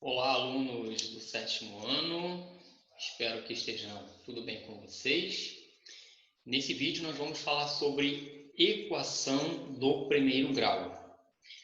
Olá, alunos do sétimo ano, espero que estejam tudo bem com vocês. Nesse vídeo nós vamos falar sobre equação do primeiro grau,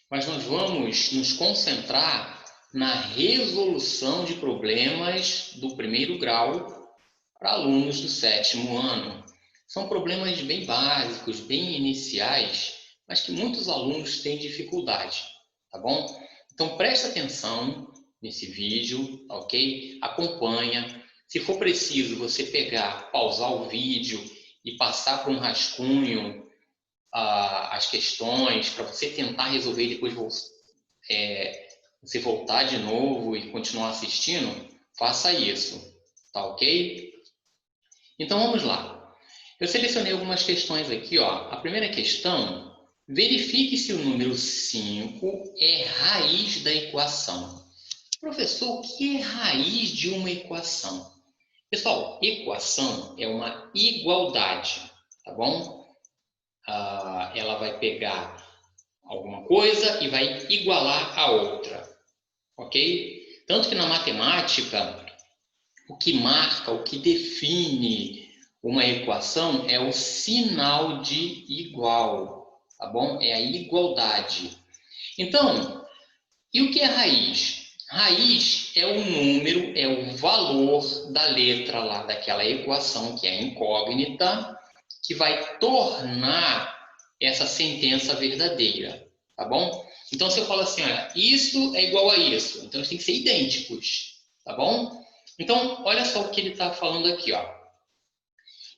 mas nós vamos nos concentrar na resolução de problemas do primeiro grau para alunos do sétimo ano. São problemas bem básicos, bem iniciais, mas que muitos alunos têm dificuldade, tá bom? Então preste atenção nesse vídeo, ok? Acompanha. Se for preciso você pegar, pausar o vídeo e passar para um rascunho as questões, para você tentar resolver e depois você voltar de novo e continuar assistindo, faça isso, tá ok? Então vamos lá. Eu selecionei algumas questões aqui, ó. A primeira questão, verifique se o número 5 é raiz da equação. Professor, o que é raiz de uma equação? Pessoal, equação é uma igualdade, tá bom? Ela vai pegar alguma coisa e vai igualar a outra, ok? Tanto que na matemática, o que marca, o que define uma equação é o sinal de igual, tá bom? É a igualdade. Então, e o que é raiz? Raiz é o número, é o valor da letra lá daquela equação que é incógnita, que vai tornar essa sentença verdadeira, tá bom? Então, se eu falo assim, olha, isso é igual a isso, então eles têm que ser idênticos, tá bom? Então, olha só o que ele está falando aqui, ó.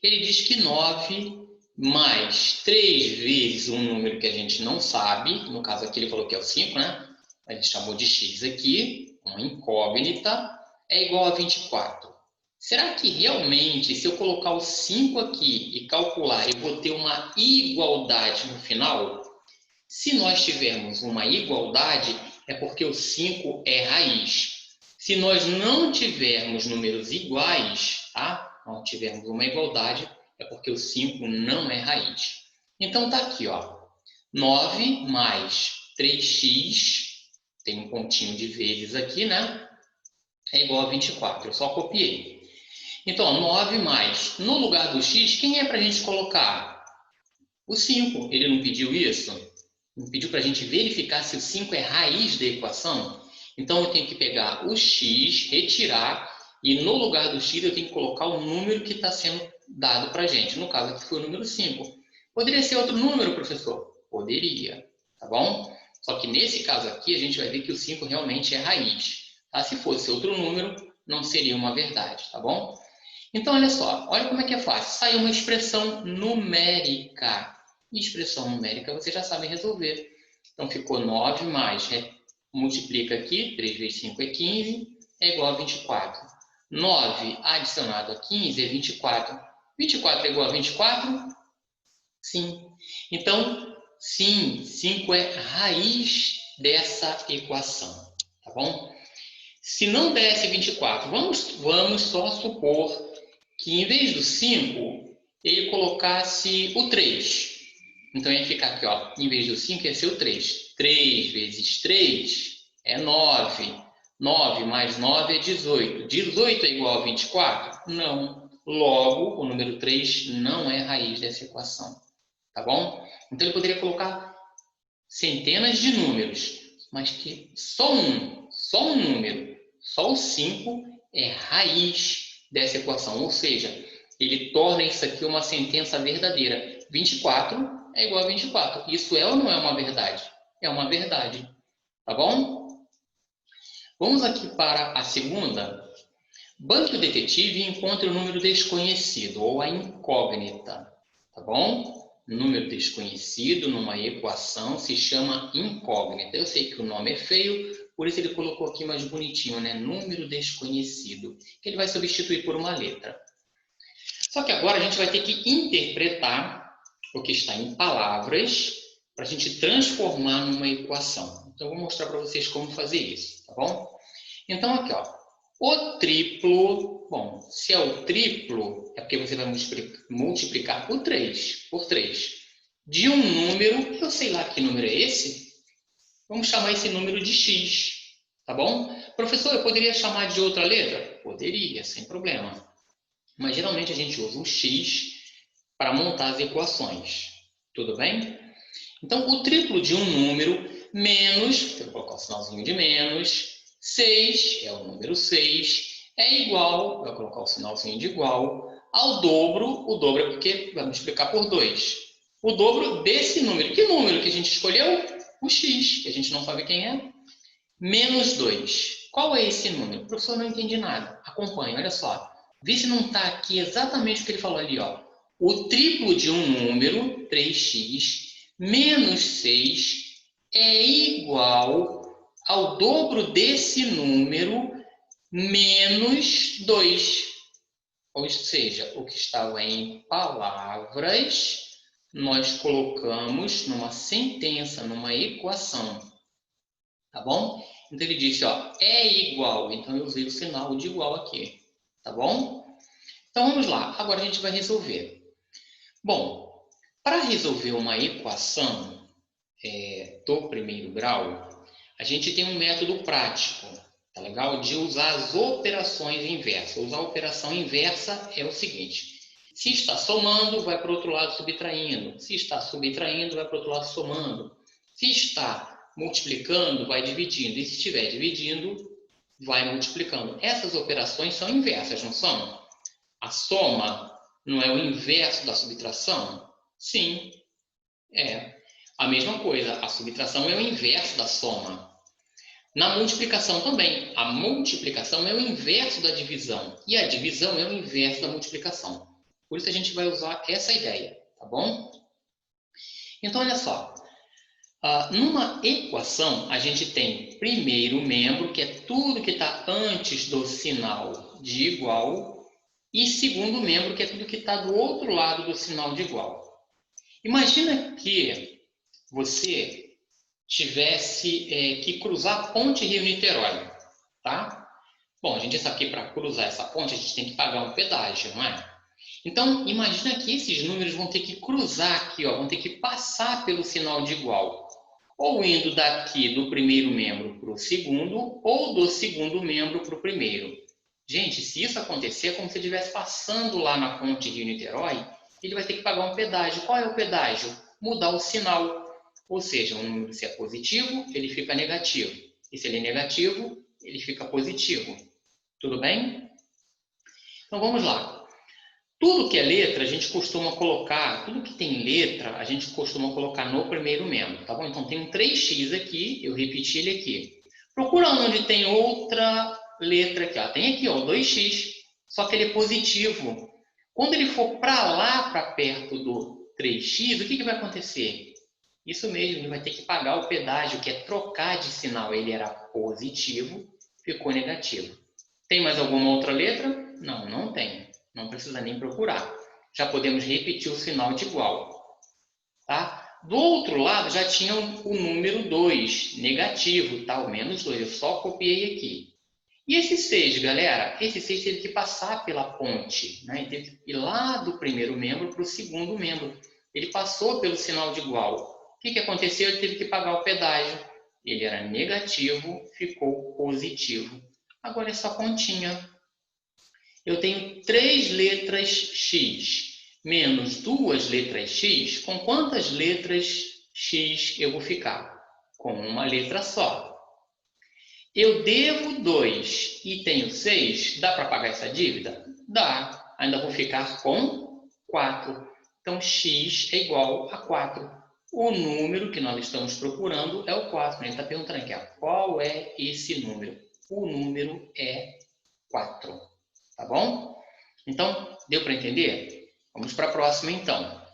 Ele diz que 9 mais 3 vezes um número que a gente não sabe, no caso aqui ele falou que é o 5, né? A gente chamou de x aqui, uma incógnita, é igual a 24. Será que realmente, se eu colocar o 5 aqui e calcular, eu vou ter uma igualdade no final? Se nós tivermos uma igualdade, é porque o 5 é raiz. Se nós não tivermos números iguais, tá? Não tivermos uma igualdade, é porque o 5 não é raiz. Então tá aqui, ó. 9 mais 3x, tem um pontinho de vezes aqui, né? É igual a 24. Eu só copiei. Então, 9 mais, no lugar do x, quem é para a gente colocar? O 5. Ele não pediu isso? Não pediu para a gente verificar se o 5 é raiz da equação? Então, eu tenho que pegar o x, retirar, e no lugar do x eu tenho que colocar o número que está sendo dado para a gente. No caso aqui foi o número 5. Poderia ser outro número, professor? Poderia, tá bom? Só que nesse caso aqui a gente vai ver que o 5 realmente é raiz. Tá? Se fosse outro número, não seria uma verdade, tá bom? Então, olha só, olha como é que é fácil. Saiu uma expressão numérica. E expressão numérica vocês já sabem resolver. Então, ficou 9 mais, multiplica aqui, 3 vezes 5 é 15, é igual a 24. 9 adicionado a 15 é 24. 24 é igual a 24? Sim. Então, sim, 5 é raiz dessa equação, tá bom? Se não desse 24, vamos só supor que em vez do 5, ele colocasse o 3. Então, ia ficar aqui, ó, em vez do 5, ia ser o 3. 3 vezes 3 é 9. 9 mais 9 é 18. 18 é igual a 24? Não. Logo, o número 3 não é raiz dessa equação. Tá bom? Então, ele poderia colocar centenas de números, mas que só um número, só o 5 é raiz dessa equação. Ou seja, ele torna isso aqui uma sentença verdadeira. 24 é igual a 24. Isso é ou não é uma verdade? É uma verdade. Tá bom? Vamos aqui para a segunda. Banque o detetive e encontre o número desconhecido, ou a incógnita. Tá bom? Número desconhecido numa equação se chama incógnita. Eu sei que o nome é feio, por isso ele colocou aqui mais bonitinho, né? Número desconhecido, que ele vai substituir por uma letra. Só que agora a gente vai ter que interpretar o que está em palavras para a gente transformar numa equação. Então, eu vou mostrar para vocês como fazer isso, tá bom? Então, aqui, ó. O triplo, bom, se é o triplo, é porque você vai multiplicar por 3, de um número, eu sei lá que número é esse, vamos chamar esse número de x. Tá bom? Professor, eu poderia chamar de outra letra? Poderia, sem problema. Mas geralmente a gente usa o x para montar as equações. Tudo bem? Então, o triplo de um número menos, eu vou colocar o sinalzinho de menos, 6 é o número 6, é igual, eu vou colocar o sinalzinho de igual, ao dobro, o dobro é porque vai multiplicar por 2. O dobro desse número. Que número que a gente escolheu? O x, que a gente não sabe quem é. Menos 2. Qual é esse número? Professor, não entendi nada. Acompanhe, olha só. Vê se não está aqui exatamente o que ele falou ali, ó. O triplo de um número, 3x, menos 6, é igual ao dobro desse número, menos 2. Ou seja, o que estava em palavras, nós colocamos numa sentença, numa equação. Tá bom? Então ele disse, ó, é igual. Então eu usei o sinal de igual aqui. Tá bom? Então vamos lá. Agora a gente vai resolver. Bom, para resolver uma equação do primeiro grau, a gente tem um método prático, tá legal? De usar as operações inversas. Usar a operação inversa é o seguinte. Se está somando, vai para o outro lado subtraindo. Se está subtraindo, vai para o outro lado somando. Se está multiplicando, vai dividindo. E se estiver dividindo, vai multiplicando. Essas operações são inversas, não são? A soma não é o inverso da subtração? Sim, é. A mesma coisa, a subtração é o inverso da soma. Na multiplicação também. A multiplicação é o inverso da divisão. E a divisão é o inverso da multiplicação. Por isso a gente vai usar essa ideia, tá bom? Então, olha só. Numa equação, a gente tem primeiro membro, que é tudo que está antes do sinal de igual, e segundo membro, que é tudo que está do outro lado do sinal de igual. Imagina que você tivesse que cruzar a ponte Rio-Niterói, tá? Bom, a gente sabe que para cruzar essa ponte, a gente tem que pagar um pedágio, não é? Então, imagina que esses números vão ter que cruzar aqui, ó, vão ter que passar pelo sinal de igual. Ou indo daqui do primeiro membro para o segundo, ou do segundo membro para o primeiro. Gente, se isso acontecer, é como se ele estivesse passando lá na ponte Rio-Niterói, ele vai ter que pagar um pedágio. Qual é o pedágio? Mudar o sinal. Ou seja, um número, se é positivo, ele fica negativo. E se ele é negativo, ele fica positivo. Tudo bem? Então, vamos lá. Tudo que é letra, a gente costuma colocar, tudo que tem letra, a gente costuma colocar no primeiro membro, tá bom? Então, tem um 3x aqui, eu repeti ele aqui. Procura onde tem outra letra aqui, ó. Tem aqui, ó, 2x, só que ele é positivo. Quando ele for para lá, para perto do 3x, o que vai acontecer? Isso mesmo, ele vai ter que pagar o pedágio, que é trocar de sinal. Ele era positivo, ficou negativo. Tem mais alguma outra letra? Não, não tem. Não precisa nem procurar. Já podemos repetir o sinal de igual. Tá? Do outro lado, já tinha o número 2, negativo, tá? O menos 2. Eu só copiei aqui. E esse 6, galera? Esse 6 teve que passar pela ponte. Né? Ele teve que ir lá do primeiro membro para o segundo membro. Ele passou pelo sinal de igual. O que aconteceu? Ele teve que pagar o pedágio. Ele era negativo, ficou positivo. Agora essa continha. Eu tenho 3 letras x menos 2 letras x. Com quantas letras x eu vou ficar? Com uma letra só. Eu devo 2 e tenho 6. Dá para pagar essa dívida? Dá. Ainda vou ficar com 4. Então, x é igual a 4. O número que nós estamos procurando é o 4. Ele está perguntando aqui, ó, qual é esse número? O número é 4. Tá bom? Então, deu para entender? Vamos para a próxima, então.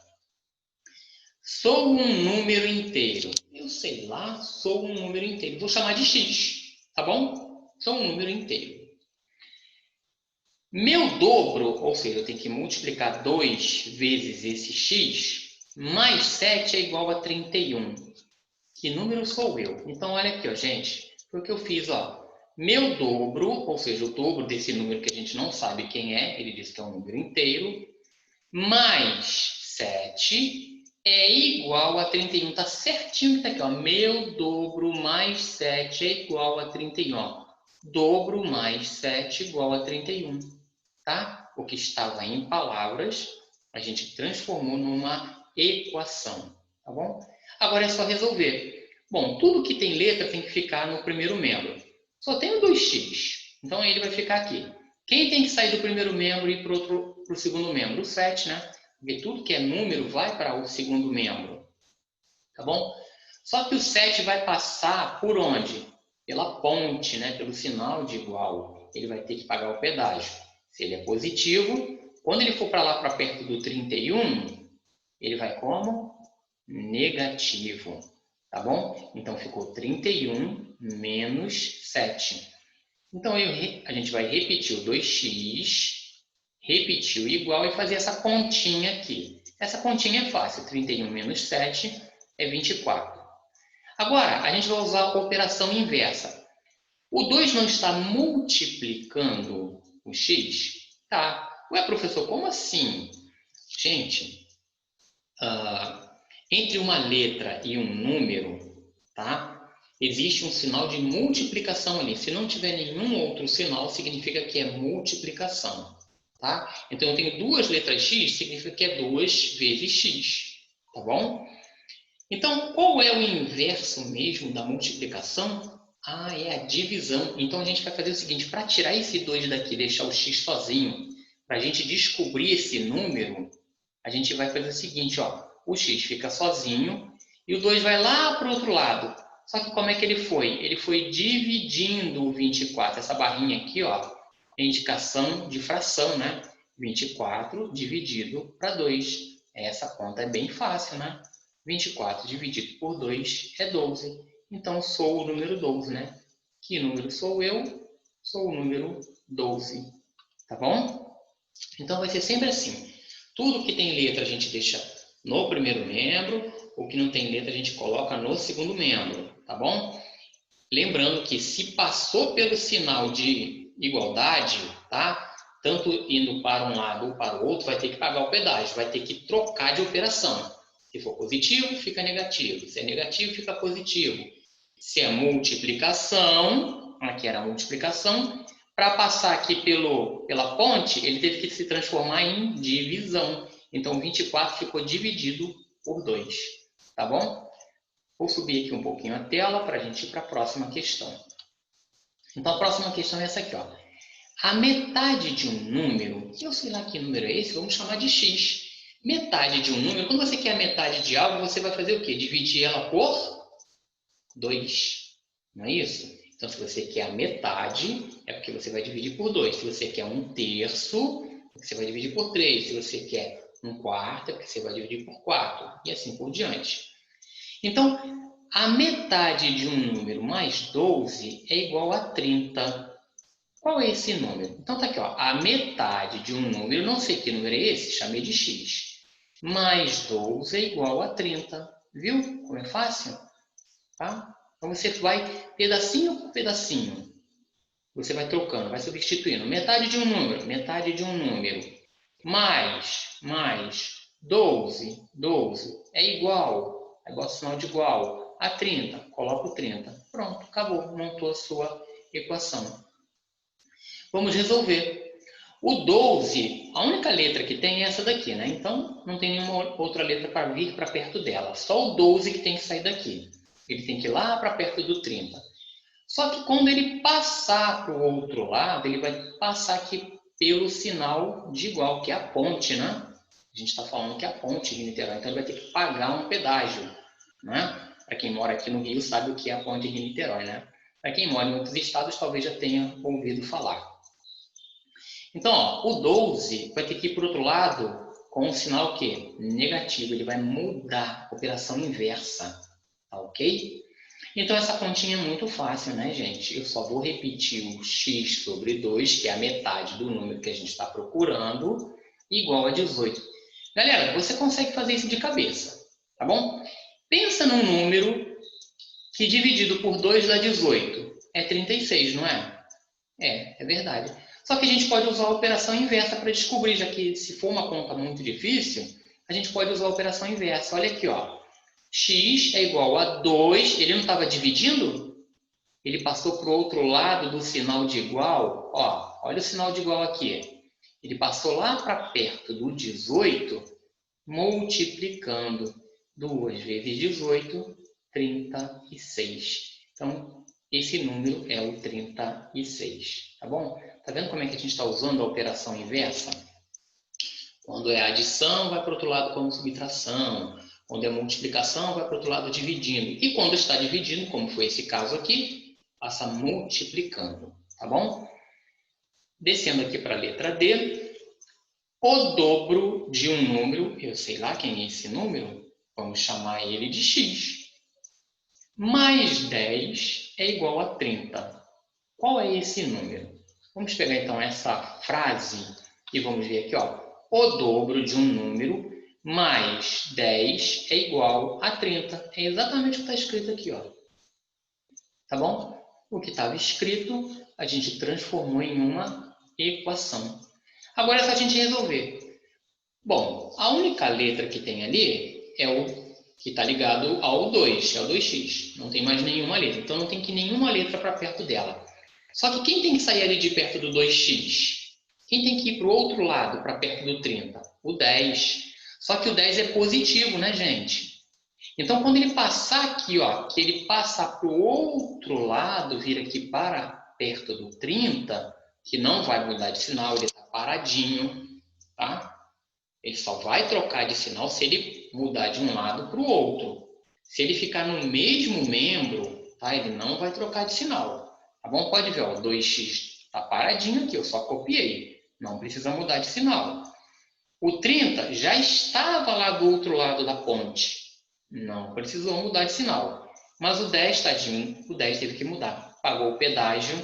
Sou um número inteiro. Eu sei lá, sou um número inteiro. Vou chamar de x, tá bom? Sou um número inteiro. Meu dobro, ou seja, eu tenho que multiplicar 2 vezes esse x, mais 7 é igual a 31. Que número sou eu? Então, olha aqui, ó, gente. Foi o que eu fiz, ó. Meu dobro, ou seja, o dobro desse número que a gente não sabe quem é, ele diz que é um número inteiro, mais 7 é igual a 31. Tá certinho que tá aqui, ó. Meu dobro mais 7 é igual a 31. Ó. Dobro mais 7 igual a 31. Tá? O que estava em palavras, a gente transformou numa equação. Tá bom? Agora é só resolver. Bom, tudo que tem letra tem que ficar no primeiro membro. Só tem o 2x. Então ele vai ficar aqui. Quem tem que sair do primeiro membro e ir para o segundo membro? O 7, né? Porque tudo que é número vai para o segundo membro. Tá bom? Só que o 7 vai passar por onde? Pela ponte, né? Pelo sinal de igual. Ele vai ter que pagar o pedágio. Se ele é positivo, quando ele for para lá, para perto do 31, ele vai como? Negativo. Tá bom? Então, ficou 31 menos 7. Então, a gente vai repetir o 2x, repetir o igual e fazer essa continha aqui. Essa continha é fácil. 31 menos 7 é 24. Agora, a gente vai usar a operação inversa. O 2 não está multiplicando o x? Tá. Ué, professor, como assim? Gente, entre uma letra e um número, tá? Existe um sinal de multiplicação ali. Se não tiver nenhum outro sinal, significa que é multiplicação, tá? Então, eu tenho duas letras x, significa que é 2 vezes x, tá bom? Então, qual é o inverso mesmo da multiplicação? Ah, é a divisão. Então, a gente vai fazer o seguinte, para tirar esse 2 daqui, deixar o x sozinho, para a gente descobrir esse número, a gente vai fazer o seguinte, ó, o x fica sozinho e o 2 vai lá para o outro lado. Só que como é que ele foi? Ele foi dividindo o 24. Essa barrinha aqui, ó, é indicação de fração, né? 24 dividido para 2. Essa conta é bem fácil, né? 24 dividido por 2 é 12. Então, sou o número 12, né? Que número sou eu? Sou o número 12. Tá bom? Então, vai ser sempre assim. Tudo que tem letra a gente deixa no primeiro membro, o que não tem letra a gente coloca no segundo membro, tá bom? Lembrando que se passou pelo sinal de igualdade, tá? Tanto indo para um lado ou para o outro, vai ter que pagar o pedágio, vai ter que trocar de operação. Se for positivo, fica negativo. Se é negativo, fica positivo. Se é multiplicação, aqui era a multiplicação, para passar aqui pela ponte, ele teve que se transformar em divisão. Então, 24 ficou dividido por 2. Tá bom? Vou subir aqui um pouquinho a tela para a gente ir para a próxima questão. Então, a próxima questão é essa aqui. Ó. A metade de um número, eu sei lá que número é esse, vamos chamar de x. Metade de um número, quando você quer a metade de algo, você vai fazer o quê? Dividir ela por 2. Não é isso? Então, se você quer a metade, é porque você vai dividir por 2. Se você quer um terço, você vai dividir por 3. Se você quer um quarto, é porque você vai dividir por 4. E assim por diante. Então, a metade de um número mais 12 é igual a 30. Qual é esse número? Então, tá aqui, ó. A metade de um número, não sei que número é esse, chamei de x. Mais 12 é igual a 30. Viu como é fácil? Tá? Então, você vai pedacinho por pedacinho. Você vai trocando, vai substituindo. Metade de um número, metade de um número. Mais 12 é igual sinal de igual, a 30. Coloca o 30. Pronto, acabou. Montou a sua equação. Vamos resolver. O 12, a única letra que tem é essa daqui, né? Então, não tem nenhuma outra letra para vir para perto dela. Só o 12 que tem que sair daqui. Ele tem que ir lá para perto do 30. Só que quando ele passar para o outro lado, ele vai passar aqui pelo sinal de igual, que é a ponte, né? A gente está falando que é a ponte de Niterói, então ele vai ter que pagar um pedágio, né? Para quem mora aqui no Rio sabe o que é a ponte de Niterói, né? Para quem mora em outros estados talvez já tenha ouvido falar. Então, ó, o 12 vai ter que ir para o outro lado com o sinal o quê? Negativo, ele vai mudar, operação inversa, tá ok? Então, essa continha é muito fácil, né, gente? Eu só vou repetir o x sobre 2, que é a metade do número que a gente está procurando, igual a 18. Galera, você consegue fazer isso de cabeça, tá bom? Pensa num número que dividido por 2 dá 18. É 36, não é? É verdade. Só que a gente pode usar a operação inversa para descobrir, já que se for uma conta muito difícil, a gente pode usar a operação inversa. Olha aqui, ó. X é igual a 2. Ele não estava dividindo? Ele passou para o outro lado do sinal de igual. Ó, olha o sinal de igual aqui. Ele passou lá para perto do 18, multiplicando 2 vezes 18, 36. Então, esse número é o 36, tá bom? Tá vendo como é que a gente está usando a operação inversa? Quando é adição, vai para o outro lado como subtração. Quando é multiplicação, vai para o outro lado dividindo. E quando está dividindo, como foi esse caso aqui, passa multiplicando, tá bom? Descendo aqui para a letra D, o dobro de um número, eu sei lá quem é esse número, vamos chamar ele de x. Mais 10 é igual a 30. Qual é esse número? Vamos pegar então essa frase e vamos ver aqui, ó. O dobro de um número mais 10 é igual a 30. É exatamente o que está escrito aqui, ó. Tá bom? O que estava escrito, a gente transformou em uma equação. Agora é só a gente resolver. Bom, a única letra que tem ali é o que está ligado ao 2, é o 2x. Não tem mais nenhuma letra. Então, não tem que ir nenhuma letra para perto dela. Só que quem tem que sair ali de perto do 2x? Quem tem que ir para o outro lado, para perto do 30? O 10. Só que o 10 é positivo, né, gente? Então, quando ele passar aqui, ó, que ele passar para o outro lado, vir aqui para perto do 30, que não vai mudar de sinal, ele está paradinho, tá? Ele só vai trocar de sinal se ele mudar de um lado para o outro. Se ele ficar no mesmo membro, tá? Ele não vai trocar de sinal. Tá bom? Pode ver, ó, o 2x está paradinho aqui, eu só copiei. Não precisa mudar de sinal. O 30 já estava lá do outro lado da ponte. Não precisou mudar de sinal. Mas o 10, tadinho, o 10 teve que mudar. Pagou o pedágio,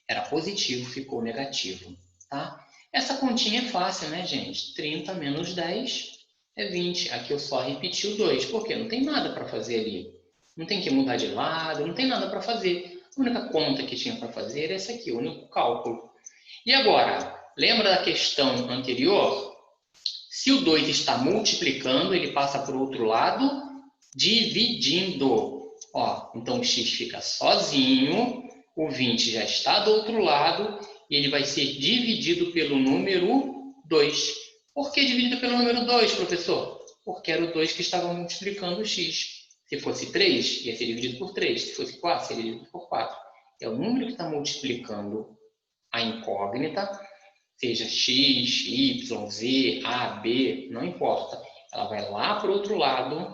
era positivo, ficou negativo, tá? Essa continha é fácil, né, gente? 30 menos 10 é 20. Aqui eu só repeti o 2, porque não tem nada para fazer ali. Não tem que mudar de lado, não tem nada para fazer. A única conta que tinha para fazer é essa aqui, o único cálculo. E agora, lembra da questão anterior? Se o 2 está multiplicando, ele passa para o outro lado, dividindo. Ó, então o x fica sozinho, o 20 já está do outro lado, e ele vai ser dividido pelo número 2. Por que dividido pelo número 2, professor? Porque era o 2 que estava multiplicando o x. Se fosse 3, ia ser dividido por 3. Se fosse 4, seria dividido por 4. É o número que está multiplicando a incógnita, seja x, y, z, a, b, não importa. Ela vai lá para o outro lado,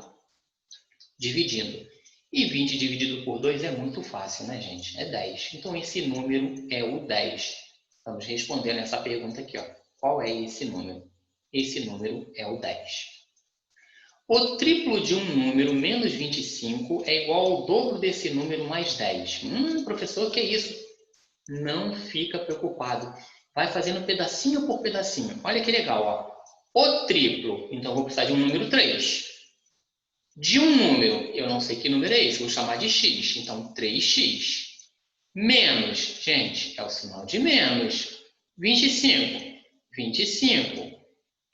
dividindo. E 20 dividido por 2 é muito fácil, né, gente? É 10. Então, esse número é o 10. Vamos respondendo essa pergunta aqui, ó. Qual é esse número? Esse número é o 10. O triplo de um número menos 25 é igual ao dobro desse número mais 10. Professor, o que é isso? Não fica preocupado. Vai fazendo pedacinho por pedacinho. Olha que legal, ó. O triplo, então vou precisar de um número 3. De um número, eu não sei que número é esse, vou chamar de x, então 3x. Menos, gente, é o sinal de menos. 25, 25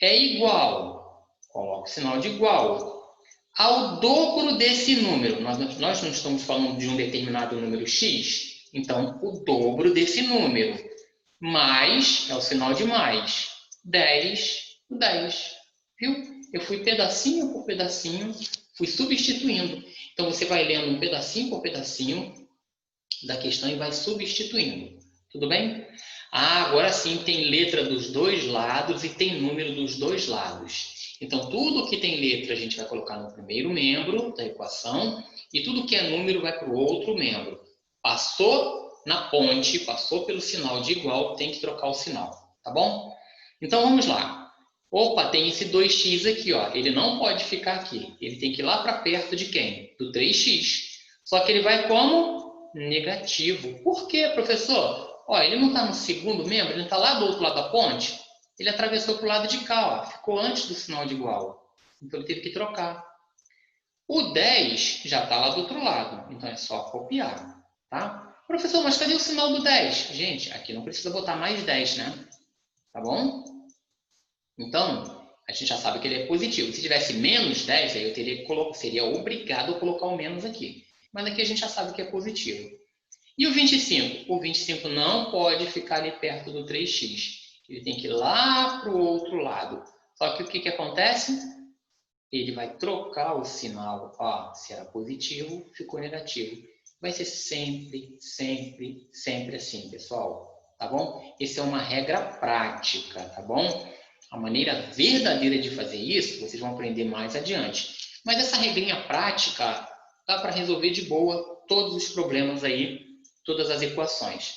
é igual, coloco o sinal de igual, ao dobro desse número. Nós não estamos falando de um determinado número x, então o dobro desse número. Mais, é o sinal de mais, 10, 10. Viu? Eu fui pedacinho por pedacinho, fui substituindo. Então, você vai lendo um pedacinho por pedacinho da questão e vai substituindo. Tudo bem? Agora sim, tem letra dos dois lados e tem número dos dois lados. Então, tudo que tem letra a gente vai colocar no primeiro membro da equação e tudo que é número vai para o outro membro. Passou na ponte, passou pelo sinal de igual, tem que trocar o sinal, tá bom? Então, vamos lá. Opa, tem esse 2x aqui, ó. Ele não pode ficar aqui. Ele tem que ir lá para perto de quem? Do 3x. Só que ele vai como? Negativo. Por quê, professor? Ó, ele não está no segundo membro, ele está lá do outro lado da ponte. Ele atravessou para o lado de cá, ó. Ficou antes do sinal de igual. Então, ele teve que trocar. O 10 já está lá do outro lado. Então, é só copiar, tá? Professor, mas cadê o sinal do 10? Gente, aqui não precisa botar mais 10, né? Tá bom? Então, A gente já sabe que ele é positivo. Se tivesse menos 10, aí eu seria obrigado a colocar o menos aqui. Mas aqui a gente já sabe que é positivo. E o 25? O 25 não pode ficar ali perto do 3x. Ele tem que ir lá para o outro lado. Só que o que acontece? Ele vai trocar o sinal. Ó, se era positivo, ficou negativo. Vai ser sempre, sempre, sempre assim, pessoal. Tá bom? Essa é uma regra prática, tá bom? A maneira verdadeira de fazer isso, vocês vão aprender mais adiante. Mas essa regrinha prática dá para resolver de boa todos os problemas aí, todas as equações.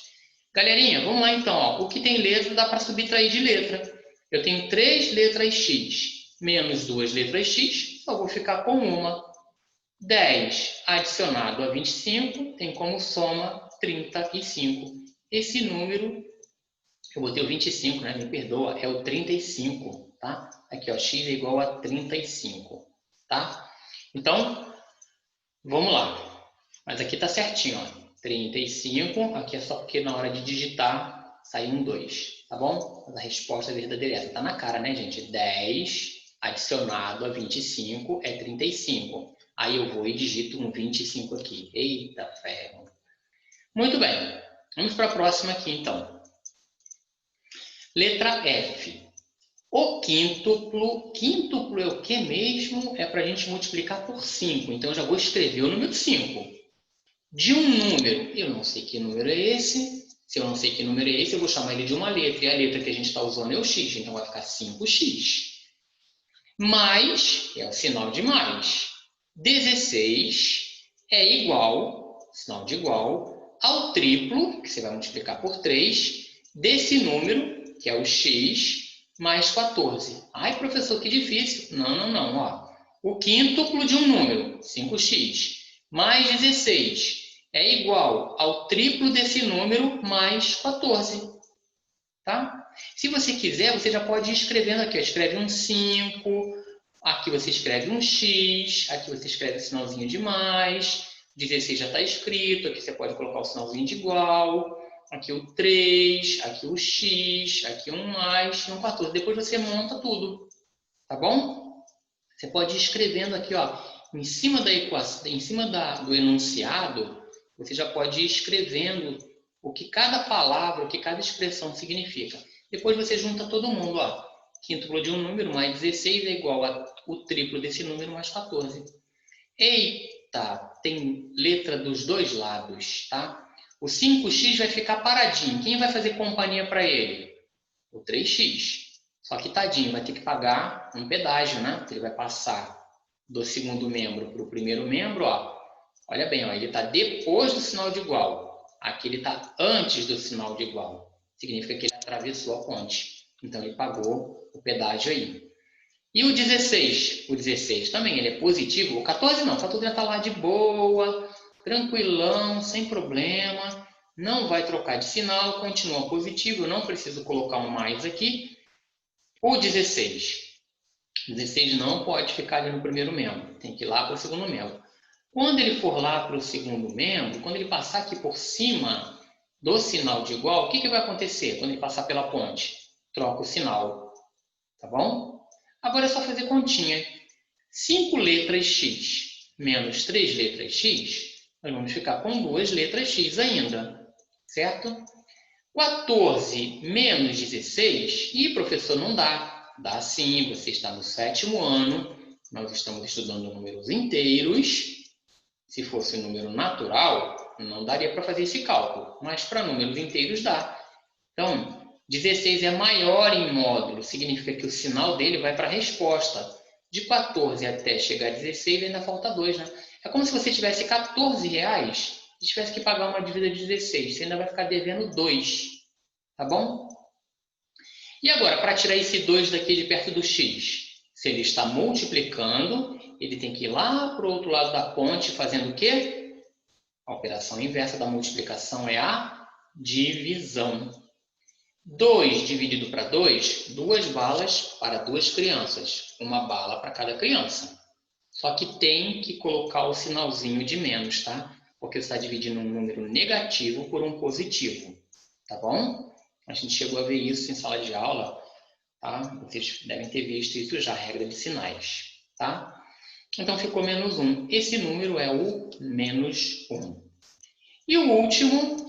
Galerinha, vamos lá então. Ó. O que tem letra dá para subtrair de letra. Eu tenho 3 letras x menos 2 letras x, só vou ficar com uma. 10 adicionado a 25 tem como soma 35. Esse número, eu botei o 25, né? Me perdoa, é o 35, tá? Aqui, ó, x é igual a 35, tá? Então, vamos lá. Mas aqui tá certinho, ó. 35, aqui é só porque na hora de digitar saiu um 2, tá bom? Mas a resposta verdadeira é essa. Tá na cara, né, gente? 10 adicionado a 25 é 35. Aí eu vou e digito um 25 aqui. Eita ferro. Muito bem. Vamos para a próxima aqui, então. Letra F. O quíntuplo. Quíntuplo é o que mesmo? É para a gente multiplicar por 5. Então, eu já vou escrever o número 5. De um número, eu não sei que número é esse. Se eu não sei que número é esse, eu vou chamar ele de uma letra. E a letra que a gente está usando é o x. Então, vai ficar 5x. Mais, é o sinal de mais. 16 é igual, sinal de igual, ao triplo, que você vai multiplicar por 3, desse número, que é o x, mais 14. Ai, professor, que difícil. Não. Ó. O quíntuplo de um número, 5x, mais 16, é igual ao triplo desse número, mais 14. Tá? Se você quiser, você já pode ir escrevendo aqui. Ó. Escreve um 5, aqui você escreve um x, aqui você escreve o sinalzinho de mais, 16 já está escrito, aqui você pode colocar o sinalzinho de igual, aqui o 3, aqui o x, aqui um mais, um 14. Depois você monta tudo, tá bom? Você pode ir escrevendo aqui, ó, em cima da equação, em cima do enunciado, você já pode ir escrevendo o que cada palavra, o que cada expressão significa. Depois você junta todo mundo, ó. Quíntuplo de um número mais 16 é igual ao triplo desse número mais 14. Eita, tem letra dos dois lados, tá? O 5x vai ficar paradinho. Quem vai fazer companhia para ele? O 3x. Só que tadinho, vai ter que pagar um pedágio, né? Ele vai passar do segundo membro para o primeiro membro, ó. Olha bem, ó, ele está depois do sinal de igual. Aqui ele está antes do sinal de igual. Significa que ele atravessou a ponte. Então, ele pagou o pedágio aí. E o 16? O 16 também, ele é positivo. O 14 não, o 14 já está lá de boa, tranquilão, sem problema. Não vai trocar de sinal, continua positivo. Eu não preciso colocar um mais aqui. O 16? O 16 não pode ficar ali no primeiro membro. Tem que ir lá para o segundo membro. Quando ele for lá para o segundo membro, quando ele passar aqui por cima do sinal de igual, o que vai acontecer quando ele passar pela ponte? Troca o sinal, tá bom? Agora é só fazer continha. 5 letras x menos 3 letras x, nós vamos ficar com 2 letras x ainda, certo? 14 menos 16, e professor, não dá. Dá sim, você está no 7º ano, nós estamos estudando números inteiros. Se fosse um número natural, não daria para fazer esse cálculo, mas para números inteiros dá. Então, 16 é maior em módulo, significa que o sinal dele vai para a resposta. De 14 até chegar a 16 ainda falta 2, né? É como se você tivesse 14 reais e tivesse que pagar uma dívida de 16. Você ainda vai ficar devendo 2, tá bom? E agora, para tirar esse 2 daqui de perto do x? Se ele está multiplicando, ele tem que ir lá para o outro lado da ponte fazendo o quê? A operação inversa da multiplicação é a divisão. 2 dividido para 2, 2 balas para 2 crianças. Uma bala para cada criança. Só que tem que colocar o sinalzinho de menos, tá? Porque você está dividindo um número negativo por um positivo. Tá bom? A gente chegou a ver isso em sala de aula. tá? Vocês devem ter visto isso já, regra de sinais, tá? Então, ficou menos 1. Esse número é o menos 1. E o último,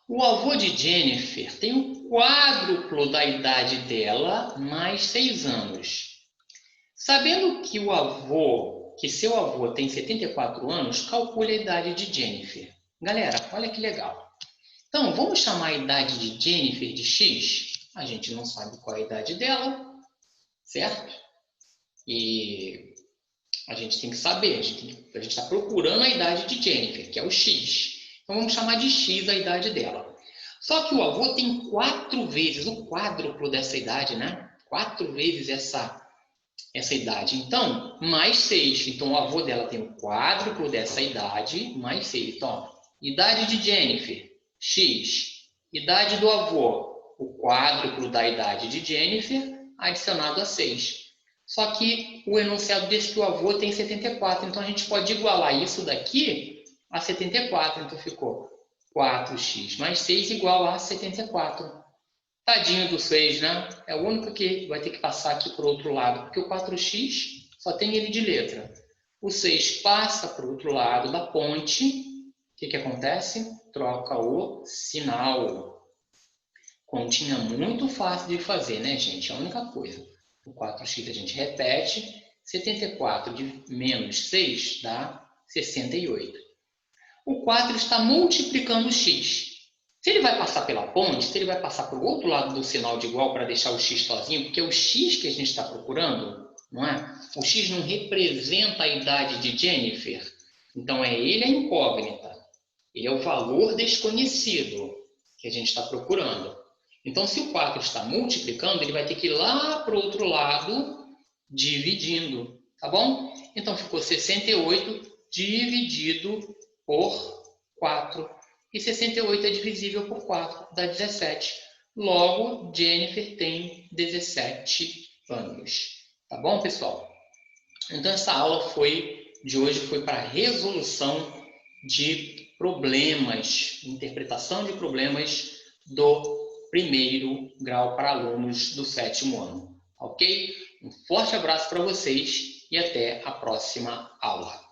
o avô de Jennifer tem o quádruplo da idade dela, mais 6 anos. Sabendo que seu avô tem 74 anos, calcule a idade de Jennifer. Galera, olha que legal. Então, vamos chamar a idade de Jennifer de X? A gente não sabe qual é a idade dela, certo? E a gente tem que saber, a gente está procurando a idade de Jennifer, que é o X. Então, vamos chamar de X a idade dela. Só que o avô tem 4 vezes, o quádruplo dessa idade, né? 4 vezes essa idade. Então, mais 6. Então, o avô dela tem o quádruplo dessa idade, mais 6. Então, idade de Jennifer, X. Idade do avô, o quádruplo da idade de Jennifer, adicionado a 6. Só que o enunciado diz que o avô tem 74. Então, a gente pode igualar isso daqui a 74. Então, ficou 4x mais 6 igual a 74. Tadinho do 6, né? É o único que vai ter que passar aqui para o outro lado, porque o 4x só tem ele de letra. O 6 passa para o outro lado da ponte. O que acontece? Troca o sinal. Continha muito fácil de fazer, né, gente? É a única coisa. O 4x a gente repete. 74 de menos 6 dá 68. O 4 está multiplicando o x. Se ele vai passar pela ponte, se ele vai passar para o outro lado do sinal de igual para deixar o x sozinho, porque é o x que a gente está procurando, não é? O x não representa a idade de Jennifer. Então, ele a incógnita. Ele é o valor desconhecido que a gente está procurando. Então, se o 4 está multiplicando, ele vai ter que ir lá para o outro lado dividindo, tá bom? Então, ficou 68 dividido por 4. E 68 é divisível por 4, dá 17. Logo, Jennifer tem 17 anos. Tá bom, pessoal? Então, essa aula de hoje foi para resolução de problemas, interpretação de problemas do primeiro grau para alunos do 7º ano. Ok? Um forte abraço para vocês e até a próxima aula.